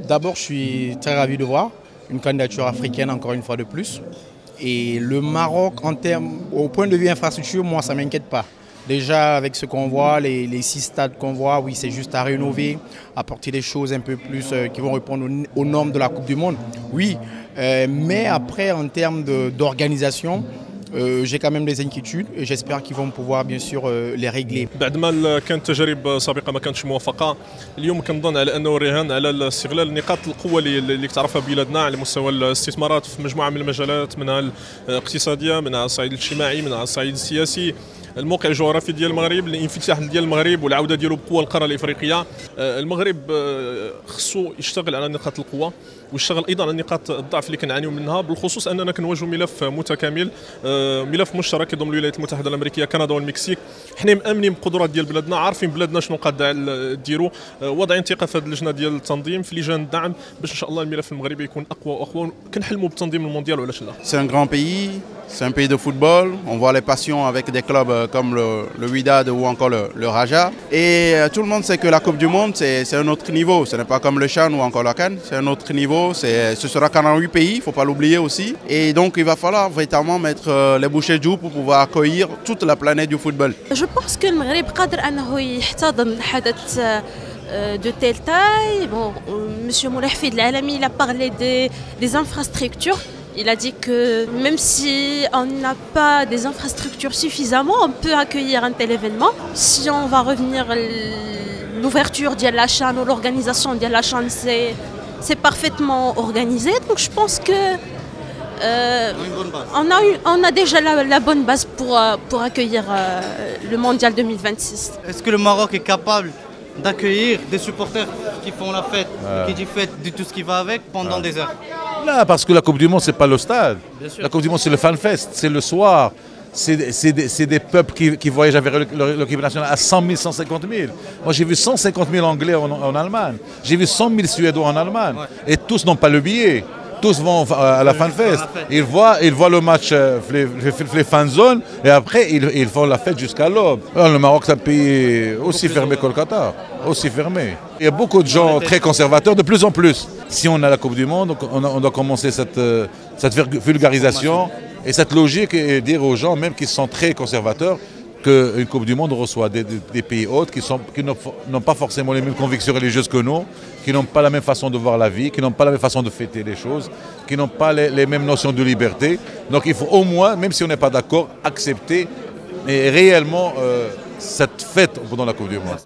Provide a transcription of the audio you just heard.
D'abord, je suis très ravi de voir une candidature africaine, encore une fois de plus. Et le Maroc, au point de vue infrastructure, moi, ça ne m'inquiète pas. Déjà, avec ce qu'on voit, les 6 stades qu'on voit, oui, c'est juste à rénover, apporter des choses un peu plus qui vont répondre aux normes de la Coupe du Monde. Oui, mais après, en termes d'organisation, j'ai quand même des inquiétudes et j'espère qu'ils vont pouvoir bien sûr les régler. بعد ما كانت تجارب سابقه ما كانتش موفقه، اليوم كنظن على انه رهان على استغلال نقاط القوه اللي تعرفها بلادنا على مستوى الاستثمارات في مجموعه من المجالات، منها الاقتصاديه، منها الصعيد الاجتماعي، منها الصعيد السياسي. الموقع الجغرافي ديال المغرب، الانفتاح ديال المغرب والعوده ديالو بقوه للقاره الافريقيه. المغرب خصو يشتغل على نقاط القوه ويشتغل ايضا على نقاط الضعف اللي كنعانيو منها، بالخصوص اننا كنواجهوا ملف متكامل، ملف مشترك يضم الولايات المتحده الامريكيه، كندا والمكسيك. حنا مامنين بالقدرات ديال بلادنا، عارفين بلادنا شنو قادة ديروا، واضعين ثقه في هذه اللجنه ديال التنظيم، في لجان الدعم، باش ان شاء الله الملف المغربي يكون اقوى واقوى، كنحلموا بالتنظيم المونديال وعلاش لا. C'est un grand pays, c'est un pays de football. On voit les passions avec des clubs comme le Wydad ou encore le Raja. Et tout le monde sait que la Coupe du Monde, c'est un autre niveau. Ce n'est pas comme le CHAN ou encore la CAN, c'est un autre niveau. Ce sera 48 pays, il ne faut pas l'oublier aussi. Et donc il va falloir véritablement mettre les bouchées du pour pouvoir accueillir toute la planète du football. Je pense que le Maghreb قادر أنه يحتضن حدث de telle taille. Bon, Monsieur Moulay Hafid Al-Alami, il a parlé des infrastructures. Il a dit que même si on n'a pas des infrastructures suffisamment, on peut accueillir un tel événement. Si on va revenir l'ouverture de la CHAN ou l'organisation de la CHAN, c'est parfaitement organisé. Donc je pense que on a déjà la bonne base pour accueillir le Mondial 2026. Est-ce que le Maroc est capable d'accueillir des supporters qui font la fête, qui disent fête de tout ce qui va avec pendant des heures? Là, parce que la Coupe du Monde, c'est pas le stade. La Coupe du Monde, c'est le fanfest, c'est le soir. C'est des peuples qui voyagent avec l'équipe nationale à 100 000, 150 000. Moi, j'ai vu 150 000 Anglais en Allemagne. J'ai vu 100 000 Suédois en Allemagne. Ouais. Et tous n'ont pas le billet. Tous vont à la fanfest. Ils voient le match, les fan zones, et après, ils font la fête jusqu'à l'aube. Le Maroc, c'est un pays aussi fermé que le Qatar. Aussi fermé. Il y a beaucoup de gens très conservateurs, de plus en plus. Si on a la Coupe du Monde, on doit commencer cette vulgarisation et cette logique et dire aux gens, même qui sont très conservateurs, qu'une Coupe du Monde reçoit des pays autres qui n'ont pas forcément les mêmes convictions religieuses que nous, qui n'ont pas la même façon de voir la vie, qui n'ont pas la même façon de fêter les choses, qui n'ont pas les mêmes notions de liberté. Donc il faut au moins, même si on n'est pas d'accord, accepter réellement cette fête pendant la Coupe du Monde.